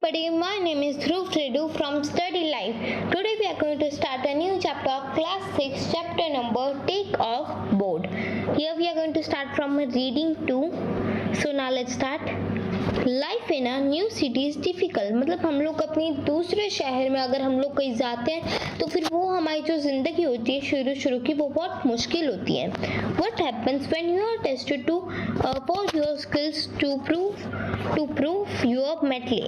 Everybody, my name is Dhruv Redu from Study Life. Today we are going to start a new chapter of class 6, chapter number Take Off Board. Here we are going to start from reading 2. So now let's start. Life in a new city is difficult, मतलब हम लोग अपनी दूसरे शहर में अगर हम लोग कहीं जाते हैं तो फिर वो हमारी जो ज़िंदगी होती है शुरू की वो बहुत मुश्किल होती है. What happens when you are tested to for your skills to prove your mettle.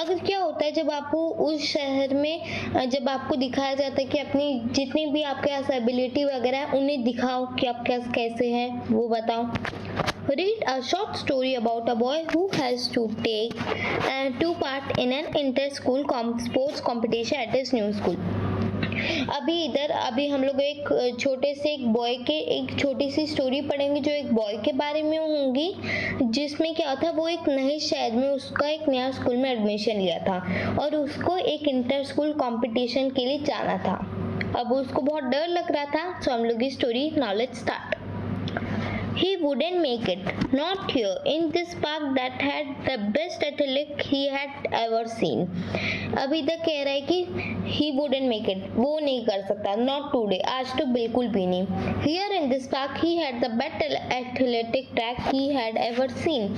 अगर क्या होता है जब आपको उस शहर में जब आपको दिखाया जाता है कि अपनी जितनी भी आपके पास एबिलिटी वगैरह है उन्हें दिखाओ कि आप कैसे हैं वो बताओ. Read a short story about a boy who has to take part in an inter-school sports competition at his new school. अभी हम लोग एक छोटी सी स्टोरी पढ़ेंगे जो एक बॉय के बारे में होंगी, जिसमें क्या था वो एक नए शहर में उसका एक नया स्कूल में एडमिशन लिया था और उसको एक इंटर स्कूल कंपटीशन के लिए जाना था. अब उसको बहुत डर लग रहा था. सो हम लोग की story now let's start. He wouldn't make it, not here, in this park that had the best athletic he had ever seen. अभी तक कह रहा है कि he wouldn't make it, वो नहीं कर सकता, not today, आज तो बिल्कुल भी नहीं. Here in this park he had the best athletic track he had ever seen.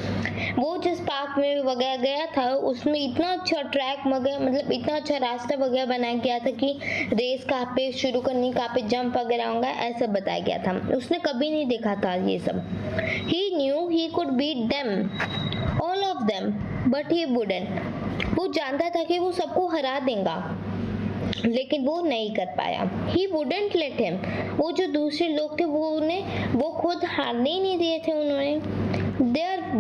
वो जिस पार्क में वगैरह गया था उसमें इतना अच्छा ट्रैक मतलब इतना अच्छा रास्ता वगैरह बनाया गया था कि रेस कहाँ पे शुरू करनी, कहाँ पे जंप वगैरह होगा, ऐसा बताया गया था. उसने कभी नहीं देखा था ये सब. He knew he could beat them, all of them, but he wouldn't. वो जानता था कि वो सबको हरा देगा लेकिन वो नहीं कर पाया. He wouldn't let him. वो जो दूसरे लोग थे वो खुद हारने ही नहीं दिए थे उन्होंने.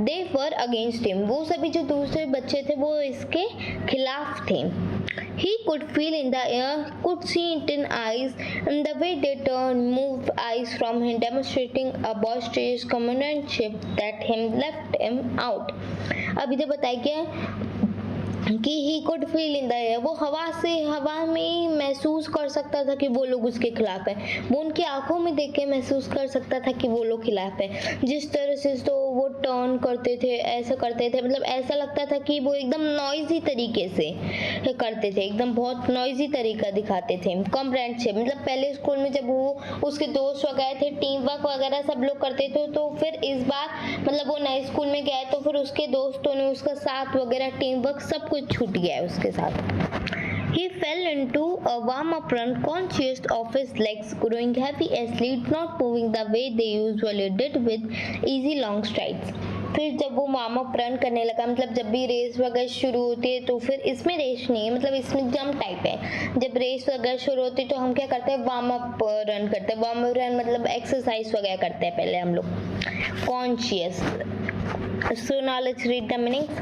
They were against him. वो सभी जो दूसरे बच्चे थे वो इसके खिलाफ थे. He could feel in the air, could see it in eyes, and the way they turned, moved eyes from him, demonstrating a boisterous companionship that left him out. अभी तो बताया गया कि he could feel in the air, वो हवा में ही महसूस कर सकता था कि वो लोग उसके खिलाफ है. वो उनकी आंखों में देख के महसूस कर सकता था कि वो लोग खिलाफ है. जिस तरह से तो वो टर्न करते थे, ऐसा करते थे, मतलब ऐसा लगता था कि वो एकदम नॉइजी तरीके से करते थे, एकदम बहुत नॉइजी तरीका दिखाते थे. कॉम्प्रेंशिप, मतलब पहले स्कूल में जब वो उसके दोस्त वगैरह थे, टीम वर्क वगैरह सब लोग करते थे, तो फिर इस बार मतलब वो नए स्कूल में गया तो फिर उसके दोस्तों ने उसका साथ वगैरह टीम वर्क सब कुछ छूट गया है उसके साथ. He fell into a warm-up run, conscious of his legs growing heavy as lead, not moving the way they usually did with easy long strides. फिर जब वो वार्म अप रन करने लगा, मतलब जब भी रेस वगैरह शुरू होती है तो फिर इसमें रेस नहीं है, मतलब इसमें जंप टाइप है. जब रेस वगैरह शुरू होती है तो हम क्या करते हैं, वार्म अप रन करते हैं. वार्म अप रन मतलब एक्सरसाइज वगैरह करते हैं पहले हम लोग. Conscious. So now let's read the meanings.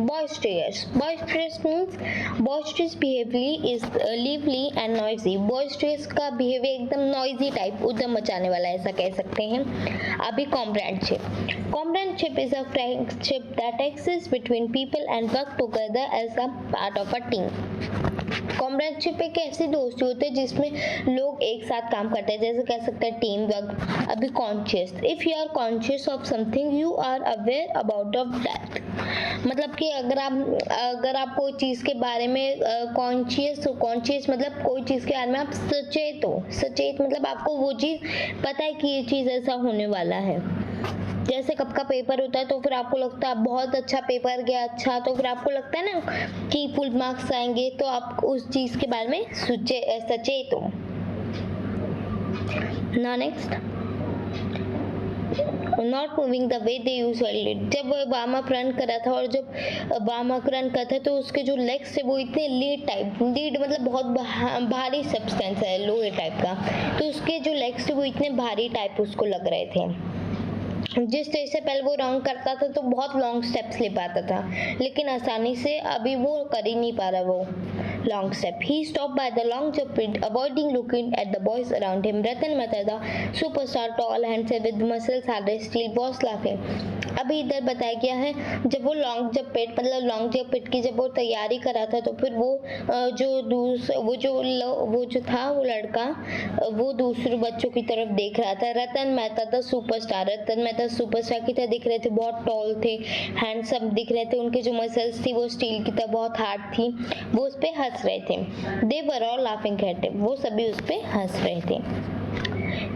Boisterous. Boisterous means boisterous behavior is lively and noisy. Boisterous का behavior एकदम noisy type, उद्यम मचाने वाला, ऐसा कह सकते हैं. अभी companionship. Companionship is a friendship that exists between people and work together as a part of a team. कॉम्रेडशिप एक ऐसी दोस्ती होती है जिसमें लोग एक साथ काम करते हैं, जैसे कह सकते हैं टीम वर्क. अभी conscious. If you are conscious of something you are aware about of that, मतलब कि अगर आप कोई चीज़ के बारे में कॉन्शियस मतलब कोई चीज़ के बारे में आप सचेत मतलब आपको वो चीज़ पता है कि ये चीज़ ऐसा होने वाला है. जैसे कब का पेपर होता है तो फिर आपको लगता है बहुत अच्छा पेपर गया, अच्छा, तो फिर आपको लगता है ना कि फुल मार्क्स आएंगे, तो आप उस चीज़ के बारे में सचेत हो. ना next. Not moving the way they usually. जब वार्म अप रन करा था और जब वार्म अप रन करा था तो उसके जो लेग्स थे वो इतने लीड मतलब बहुत भारी सब्सटेंस है, लोहे टाइप का, तो उसके जो लेग्स थे वो इतने भारी टाइप उसको लग रहे थे. जिस तरह से पहले वो रन करता था तो बहुत लॉन्ग स्टेप्स ले पाता था, लेकिन आसानी से अभी वो कर ही नहीं पा रहा. वो long step. He stopped by the long jump pit, avoiding looking at the boys around him. Ratan Mehta, the superstar, tall, handsome with muscles, had steel, was laughing. अभी इधर बताया गया है जब वो लॉन्ग जंप पिट मतलब लॉन्ग जंप पिट की जब वो तैयारी कर रहा था तो फिर वो जो था वो लड़का वो दूसरे बच्चों की तरफ देख रहा था. रतन मेहता द सुपरस्टार की तरह दिख रहे थे. बहुत टॉल थे, हैंडसम दिख रहे थे. उनके जो मसल्स थी वो स्टील की तरह बहुत हार्ड थी. वो उस पे हंस रहे थे. They were all laughing at him. वो सभी उस पे हंस रहे थे.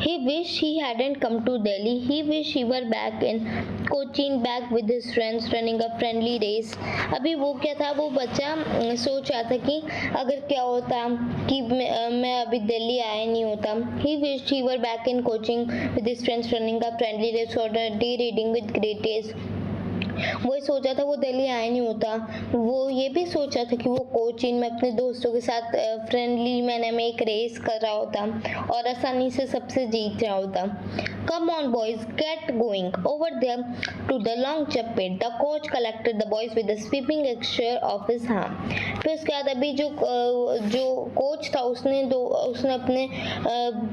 He wished he hadn't come to Delhi. He wished he were back in Cochin, back with his friends, running a friendly race. अभी वो क्या था, वो बच्चा सोच रहा था कि अगर क्या होता कि मैं अभी दिल्ली आया नहीं होता. He wished he were back in Cochin with his friends, running a friendly race or a day reading with great taste. वो सोचा था वो दिल्ली आया नहीं होता. वो ये भी सोचा था कि वो कोचीन में अपने दोस्तों के साथ फ्रेंडली मैनर में एक रेस कर रहा होता और आसानी से सबसे जीत रहा होता. Come on boys, get going. Over there to the long jump pit, the coach collected the boys with a sweeping gesture of his hand. फिर उसके बाद अभी जो कोच था उसने अपने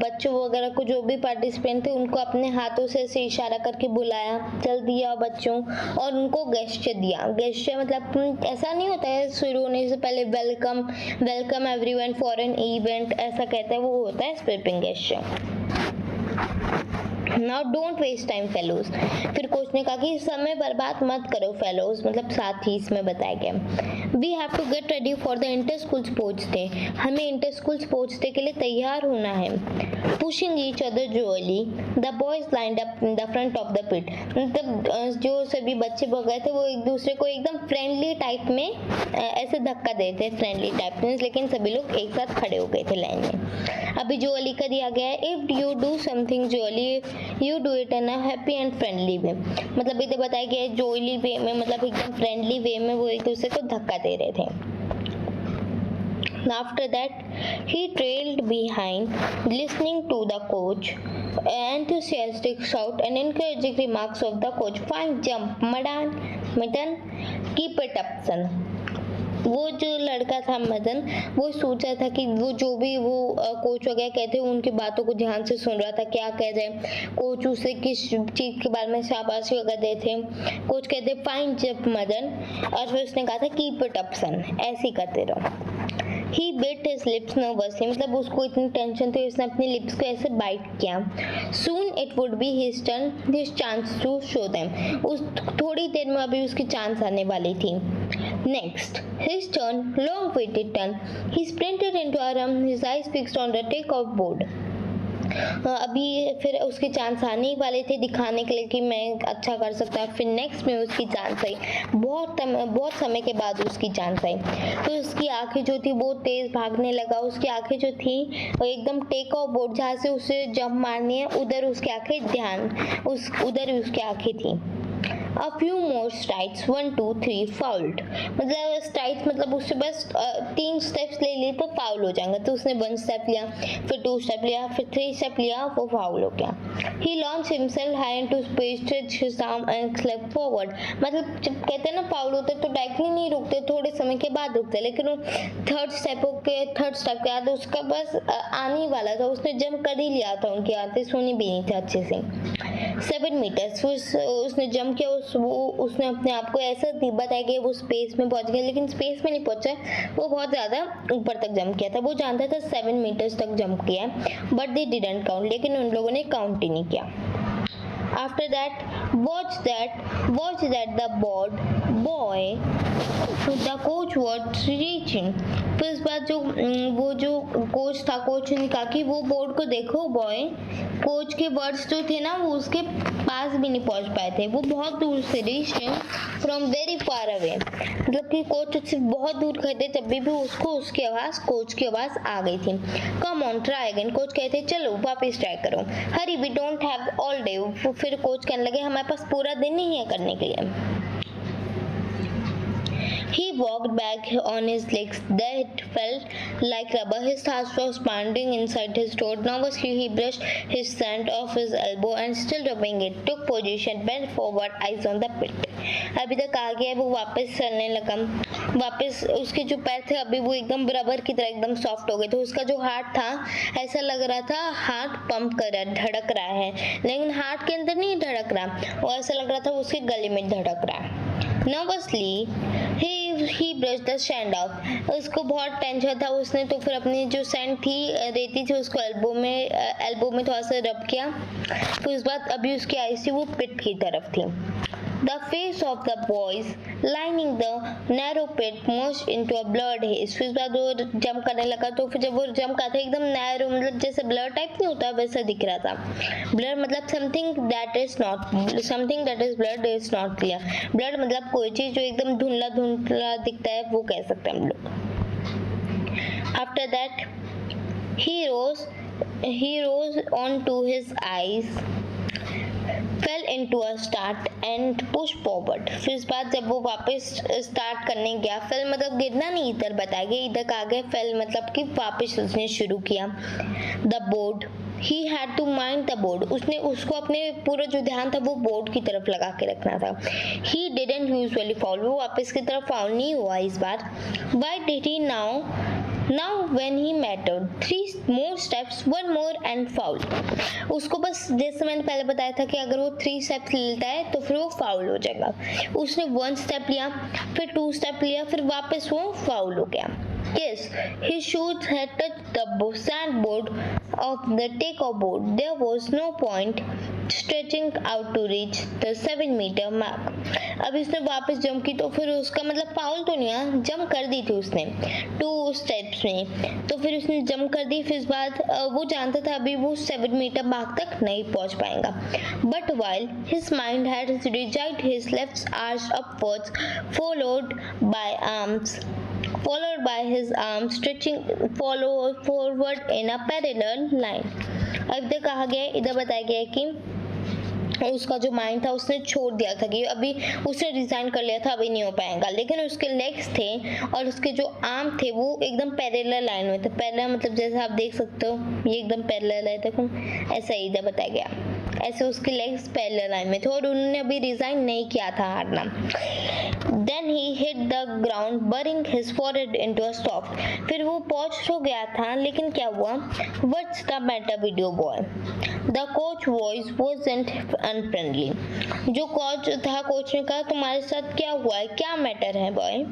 बच्चों वगैरह को जो भी पार्टिसिपेंट थे उनको अपने हाथों से ऐसे इशारा करके बुलाया, चल दिया बच्चों, और उनको गेस्चर दिया. गेस्चर मतलब ऐसा नहीं होता है शुरू होने से पहले welcome everyone for an event ऐसा कहते हैं, वो होता है sweeping gesture. Now don't waste time fellows. फिर कोच ने कहा कि समय बर्बाद मत करो fellows, मतलब साथी इसमें बताया गया. We have to get ready for the inter school sports day. हमें इंटर स्कूल स्पोर्ट्स डे के लिए तैयार होना है. Pushing each other joyfully, the boys lined up in the front of the pit. मतलब जो सभी बच्चे गए थे वो एक दूसरे को एकदम फ्रेंडली टाइप में ऐसे धक्का देते, फ्रेंडली टाइप में, लेकिन सभी लोग एक साथ खड़े हो गए थे लाइन में. अभी जोली का दिया गया है, if you do something jolly you do it in a happy and friendly way. मतलब इधर बताया गया है जोली वे में, मतलब एकदम फ्रेंडली वे में वो एक दूसरे को धक्का दे रहे थे. After that, he trailed behind, listening to the coach enthusiastic shout and encouraging remarks of the coach. Fine jump, Madan, keep it up, son. वो जो लड़का था मदन, वो सोचा था कि वो जो भी वो कोच वगैरह कहते हैं उनकी बातों को ध्यान से सुन रहा था, क्या कह रहे कोच, उसे किस चीज़ के बारे में शाबाशी वगैरह देते. कोच कहते फाइन जंप मदन, और फिर उसने कहा था कीप इट अप सन, ऐसे ही करते रहो. He bit his lips nervously, मतलब उसको इतनी टेंशन थी उसने अपने लिप्स को ऐसे बाइट किया. Soon it would be his chance to show them. उस थोड़ी देर में अभी उसकी चांस आने वाली थी. Next, his turn, long-awaited turn. He sprinted into our room, his eyes fixed on the take-off board. अभी फिर उसकी चांस आने ही वाले थे दिखाने के लिए कि मैं अच्छा कर सकता. फिर नेक्स्ट में उसकी चांस आई, बहुत समय के बाद उसकी चांस आई. तो उसकी आंखें जो थी वो तेज भागने लगा. उसकी आंखें जो थी वो एकदम टेक ऑफ बोर्ड जहाँ से उसे जंप मारनी है उधर उसकी आंखें उधर उसकी आंखें थी. A few more strides, 1 2 3 fouled. मतलब स्ट्राइड्स मतलब उससे बस 3 स्टेप्स ले लिए तो फाउल हो जाएंगे. तो उसने 1 स्टेप लिया, फिर 2 स्टेप लिया, फिर 3 स्टेप लिया, वो फाउल हो गया. He launched himself high into space, stretched his arm and stepped forward. मतलब जब कहते हैं ना फाउल होते तो डायरेक्टली नहीं रुकते, थोड़े समय के बाद रुकते. लेकिन वो थर्ड स्टेप के बाद उसका बस आने ही वाला था, उसने जंप कर ही लिया था. उनकी आते सुनी भी नहीं थी अच्छे से. 7 मीटर्स उसने जंप किया. उसने अपने आप को ऐसा बताया कि वो स्पेस में पहुंच गया, लेकिन स्पेस में नहीं पहुंचा, वो बहुत ज़्यादा ऊपर तक जंप किया था. वो जानता था 7 मीटर्स तक जंप किया, बट दे डिडंट काउंट, लेकिन उन लोगों ने काउंट ही नहीं किया. After that, watch that the boy, the coach was reaching. फिर इस बार वो जो कोच था, कोच ने कहा कि वो बोर्ड को देखो बॉय. कोच के वर्ड्स जो थे ना वो उसके पास भी नहीं पहुंच पाए थे, वो बहुत दूर से reached him from very far away. मतलब कि कोच उससे बहुत दूर खड़े थे तब भी उसको कोच की आवाज़ आ गई थी. Come on try again. Coach कहते चलो वापस ट्राई करो. Hurry we don't have all day. फिर कोच कहने लगे हमारे पास पूरा दिन नहीं है करने के लिए. He walked back on his legs that felt like rubber. His heart was pounding inside his throat. Nervously, he brushed his sand off his elbow and still rubbing it, took position, bent forward, eyes on the pit. अभी तक आ गया, वो वापस चलने लगा. वापस उसके जो पैर थे अभी वो एकदम बराबर की तरह एकदम सॉफ्ट हो गए थे। उसका जो हार्ट था ऐसा लग रहा था हार्ट पंप कर रहा है, धड़क रहा है, लेकिन हार्ट के अंदर नहीं धड़क रहा, वो ऐसा लग रहा था उसके गले में धड़क रहा है। Nervously, he brushed the sand off. उसको बहुत टेंशन था, उसने तो फिर अपनी जो सैंड थी, रेती थी, उसको एल्बो में थोड़ा सा रब किया। फिर उस बाद अभी उसकी आईज थी वो पिट की तरफ थी। The face of the boys lining the narrow pit merged into a blurred haze. फिर बाद वो जंप करने लगा, तो फिर जब वो जंप करता एकदम नैरो मतलब जैसे ब्लर टाइप नहीं होता वैसा दिख रहा था। ब्लर मतलब something that is blurred is not clear. Blur मतलब कोई चीज जो एकदम धुंधला धुंधला दिखता है वो कह सकते हैं हम लोग। After that he rose onto his eyes, fell into a start and pushed forward. फिर इस बात जब वो वापस स्टार्ट करने गया, फेल मतलब गिरना नहीं, इधर बताया गया, इधर कहा गया फेल मतलब कि वापस उसने शुरू किया। The board he had to mind the board. उसने उसको अपने पूरा जो ध्यान था वो बोर्ड की तरफ लगा के रखना था। He didn't usually fall. वो वापस की तरफ फाउल नहीं हुआ इस बार। Why did he now when he mattered? 3 more steps, 1 more and foul. उसको बस जैसे मैंने पहले बताया था कि अगर वो 3 स्टेप्स लेता है तो फिर वो फाउल हो जाएगा। उसने 1 स्टेप लिया, फिर 2 स्टेप लिया, फिर वापस वो फाउल हो गया। Yes, his shoes had touched the sandboard of the takeoff board. There was no point stretching out to reach the 7-meter mark. अब इसने वापस जंप की तो फिर उसका मतलब फाउल तो नहीं है, जंप कर दी थी उसने 2 स्टेप्स में, तो फिर उसने जंप कर दी। फिर इस बाद वो जानता था अभी वो 7 मीटर मार्क तक नहीं पहुंच पाएगा। But while his mind had regied his left arch upwards, followed by his arms stretching forward in a parallel line. अब इधर कहा गया, इधर बताया गया है कि उसका जो माइंड था उसने छोड़ दिया था कि अभी उसने रिजाइन कर लिया था, अभी नहीं हो पाएगा, लेकिन उसके लेग्स थे और उसके जो आर्म थे वो एकदम पैरेलल लाइन में थे। पैरेलल मतलब जैसे आप देख सकते हो ये एकदम पैरेलल है, देखो ऐसा ही इधर बताया गया, ऐसे उसके लेग्स पैरेलल लाइन में थे और उन्होंने अभी रिजाइन नहीं किया था हारना। Then he hit the ground, burying his forehead into a soft. फिर वो पहुंच तो गया था, लेकिन क्या हुआ? What's the matter, video boy? The coach voice wasn't unfriendly. जो कोच था, कोच ने कहा तुम्हारे साथ क्या हुआ है, क्या मैटर है बॉय,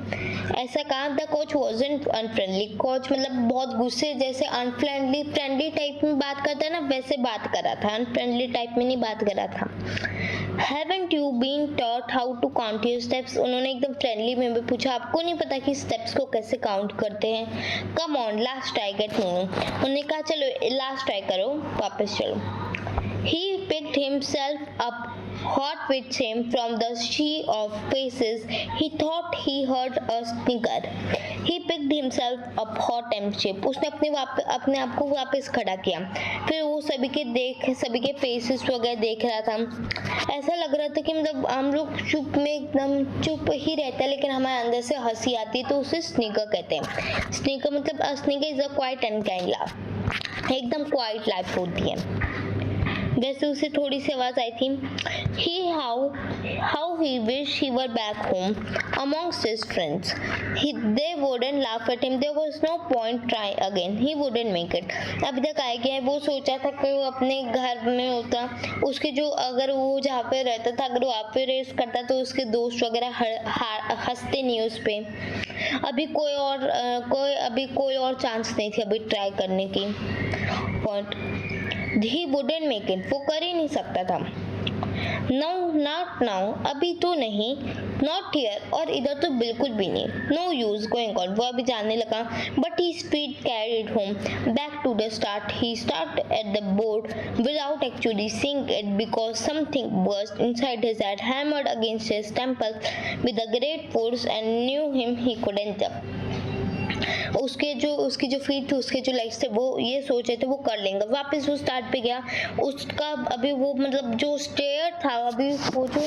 ऐसा कहा। The coach wasn't unfriendly. Coach मतलब बहुत गुस्से, जैसे अनफ्रेंडली फ्रेंडली टाइप में बात करता है ना, वैसे बात कर रहा था, अनफ्रेंडली टाइप में नहीं बात कर रहा था। Haven't you been taught how to count your steps? उन्होंने एकदम फ्रेंडली में भी पूछा, आपको नहीं पता कि स्टेप्स को कैसे काउंट करते हैं? Come on, last try get me. उन्होंने कहा चलो लास्ट ट्राई करो, वापस चलो। He picked himself up, hot with shame from the sea of faces. He thought he heard a snicker. He picked himself up, hot and shame. उसने अपने आप को वापस खड़ा किया। फिर वो सभी के फेसेस वगैरह देख रहा था। ऐसा लग रहा था कि मतलब हम लोग चुप में एकदम चुप ही रहता है, लेकिन हमारे अंदर से हंसी आती है, तो उसे स्निकर कहते हैं। स्निकर मतलब sneaker is a quiet and kind laugh, एकदम क्वाइट लाइफ होती है। वैसे उसे थोड़ी सी आवाज आई थी। How he wished he were back home amongst his friends. They wouldn't laugh at him. There was no point try again. He wouldn't make it. अभी तक आया गया है, वो सोचा था कि वो अपने घर में होता, उसके जो अगर वो जहाँ पे रहता था अगर वो आप पे रेस करता तो उसके दोस्त वगैरह हंसते नहीं उस पे। अभी कोई और चांस नहीं थी अभी ट्राई करने की। Point He wouldn't make it. वो कर ही नहीं सकता था। No, not now. अभी तो नहीं। Not here. और इधर तो बिल्कुल भी नहीं। No use going on. वो अभी जाने लगा। But his feet carried home back to the start. He started at the board without actually seeing it because something burst inside his head, hammered against his temples with a great force and knew him he couldn't jump. उसकी जो feet थी, उसके जो legs थे, वो ये सोच रहे थे वो कर लेंगे। वापस वो स्टार्ट पे गया, उसका अभी वो मतलब जो स्टेयर था, अभी वो जो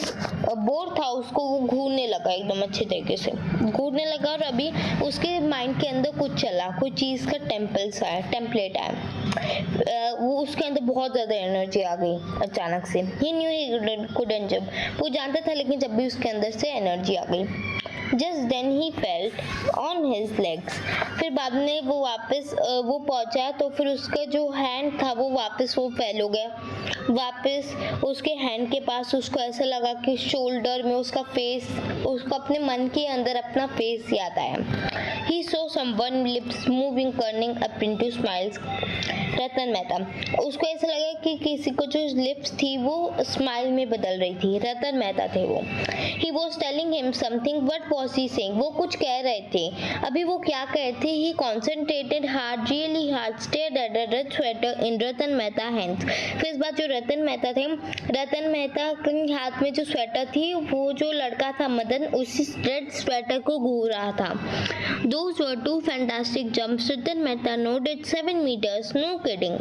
बोर्ड था उसको वो घूरने लगा, एकदम अच्छे तरीके से घूरने लगा और अभी उसके माइंड के अंदर कुछ चला, कोई चीज़ का टेम्पलेट आया। वो उसके अंदर बहुत ज़्यादा एनर्जी आ गई अचानक से। ही न्यू ही couldn't jump. वो जानता था लेकिन जब भी उसके अंदर से एनर्जी आ गई। Just then he felt on his legs. फिर बाद में वो वापस वो पहुंचा तो फिर उसका जो हैंड था वो वापस वो फैल हो गया। वापस उसके हैंड के पास उसको ऐसा लगा कि शोल्डर में उसका फेस, उसको अपने मन के अंदर अपना फेस याद आया। He saw someone lips moving, turning up into smiles. रतन मेहता, उसको ऐसा लगा कि किसी को जो लिप्स थी वो स्माइल में बदल रही थी। रतन मेहता थे वो। He was telling him something. What was he saying? वो कुछ कह रहे थे। अभी वो क्या कह रहे थे? He concentrated hard, really hard, stared at a red sweater in Ratan Mehta hands. फिर इस बार जो रतन मेहता थे, रतन मेहता के हाथ में जो स्वेटर थी वो जो लड़का था मदन उसी रेड स्वेटर को घूर रहा था। Those were two fantastic jumps. Ratan Mehta nodded 7 meters. No kidding.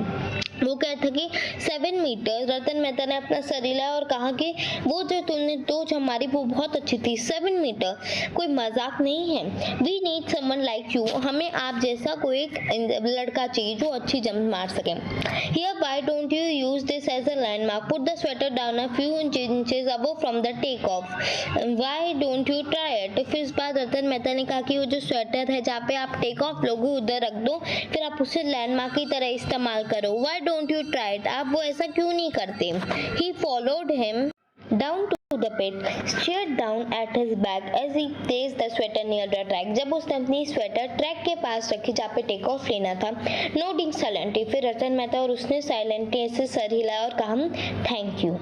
वो कहता कि 7 मीटर। रतन मेहता ने अपना सर हिलाया और कहा कि वो जो तुमने दो हमारी वो बहुत अच्छी थी। 7 मीटर कोई मजाक नहीं है। We need someone like you, हमें आप जैसा कोई एक लड़का चाहिए जो अच्छी जंप मार सके। Here why don't you use this as a landmark, put the sweater down a few inches above from the take off, why don't you try it. फिर इस बार रतन मेहता ने कहा कि वो जो स्वेटर है जहाँ पे आप टेक ऑफ लोगे उधर रख दो, फिर आप उसे लैंडमार्क की तरह इस्तेमाल करो। Why don't you try it, आप वो ऐसा क्यों नहीं करते। He followed him down to the pit, stared down at his bag as he placed the sweater near the track. जब उसने अपनी स्वेटर ट्रैक के पास रखी जहाँ पे टेक ऑफ लेना था, nodding silently, फिर रतन मेहता और उसने साइलेंटली ऐसे सर हिलाया और कहा थैंक यू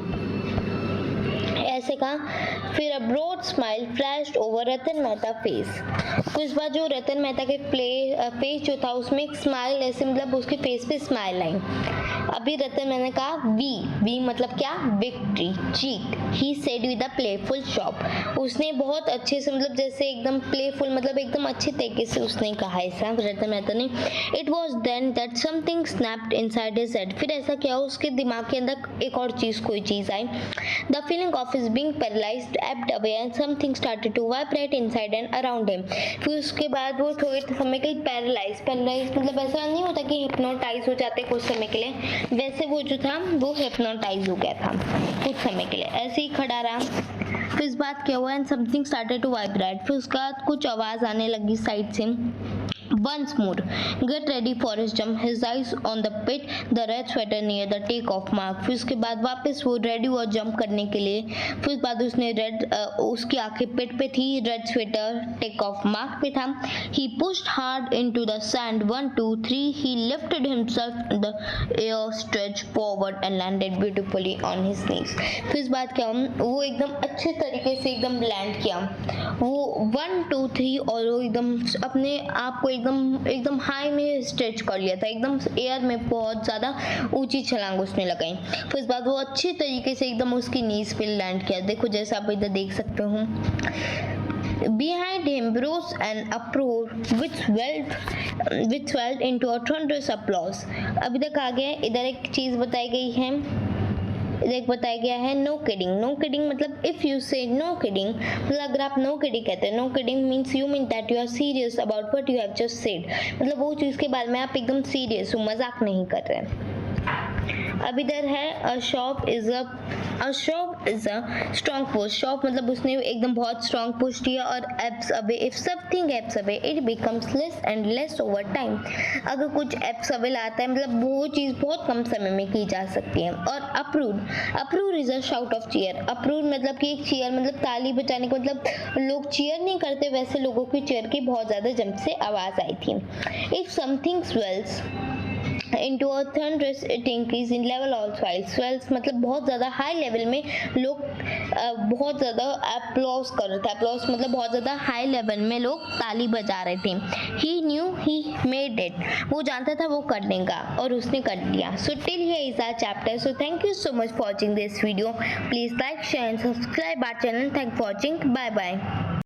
ऐसे कहा। फिर a broad smile flashed over Ratan Mehta face. कुछ बार जो रतन मेहता के फेस जो था उसमें एक स्माइल ऐसे मतलब उसके फेस पे स्माइल आई। अभी रतन मैंने कहा वी मतलब क्या, victory, Jeet. He said with a playful shop, उसने बहुत अच्छे से मतलब जैसे एकदम प्लेफुल मतलब एकदम अच्छे तरीके से उसने कहा ऐसा रतन मेहता ने। It was then that something snapped inside his head, फिर ऐसा क्या उसके दिमाग के अंदर एक और चीज कोई चीज आई। The feeling of his being paralysed ebbed away and something started to vibrate inside and around him. फिर उसके बाद वो थोड़े समय के लिए पैरालाइज मतलब ऐसा नहीं होता कि हिप्नोटाइज हो जाते कुछ समय के लिए, वैसे वो जो था वो हिप्नोटाइज हो गया था कुछ समय के लिए, ऐसे ही खड़ा रहा। फिर इस बात क्या हुआ and something started to vibrate, फिर उसके बाद कुछ आवाज आने लगी साइड से। Once more, get ready for his jump. His eyes on the pit, the red sweater near the take-off mark. फिर उसके बाद वापस वो रेडी हुआ जंप करने के लिए। फिर बाद उसने उसकी आंखें पिट पे थी, red sweater take off mark पे था। He pushed hard into the sand. 1, 2, 3. He lifted himself in the air, stretched forward and landed beautifully on his knees. फिर इस बात क्या वो एकदम अच्छे तरीके से एकदम लैंड किया। वो 1, 2, 3 और वो एकदम अपने आप को एकदम हाई में स्ट्रेच कर लिया था, एकदम एयर में बहुत ज़्यादा ऊंची छलांग उसने लगाई। फिर इस बाद वो अच्छी तरीके से एकदम उसकी नीज पे लैंड किया। देखो जैसा आप इधर देख सकते हो। Behind him rose an uproar which swelled into a thunderous applause. अभी तक आ गया, इधर एक चीज़ बताई गई है, एक बताया गया है नो किडिंग मतलब if you say no kidding मतलब अगर आप नो किडिंग कहते हैं, no kidding means you mean that you are serious about what you have just said, मतलब वो चीज़ के बारे में आप एकदम सीरियस हो, मजाक नहीं कर रहे। अब इधर है a shove is a strong push. Shove मतलब उसने एकदम बहुत स्ट्रॉन्ग पुश किया। और ebbs away, if something ebbs away it becomes less and less over time, अगर कुछ एब्स अवे लाता है मतलब वो चीज़ बहुत कम समय में की जा सकती है। और approve is a shout of cheer. Approve मतलब कि एक चीयर मतलब ताली बजाने का मतलब लोग चीयर नहीं करते, वैसे लोगों की चीयर की बहुत ज़्यादा जंप से आवाज़ आई थी। If something swells into a thunderous it increase in level also. swells मतलब बहुत ज़्यादा हाई लेवल में लोग बहुत ज़्यादा अप्लॉज कर रहे थे। अप्लॉज मतलब बहुत ज़्यादा हाई लेवल में लोग ताली बजा रहे थे। he knew he made it, वो जानता था वो करने का और उसने कर लिया। so till here is our chapter. so thank you so much for watching this video. please like, share and subscribe our channel. Thanks for watching. Bye bye.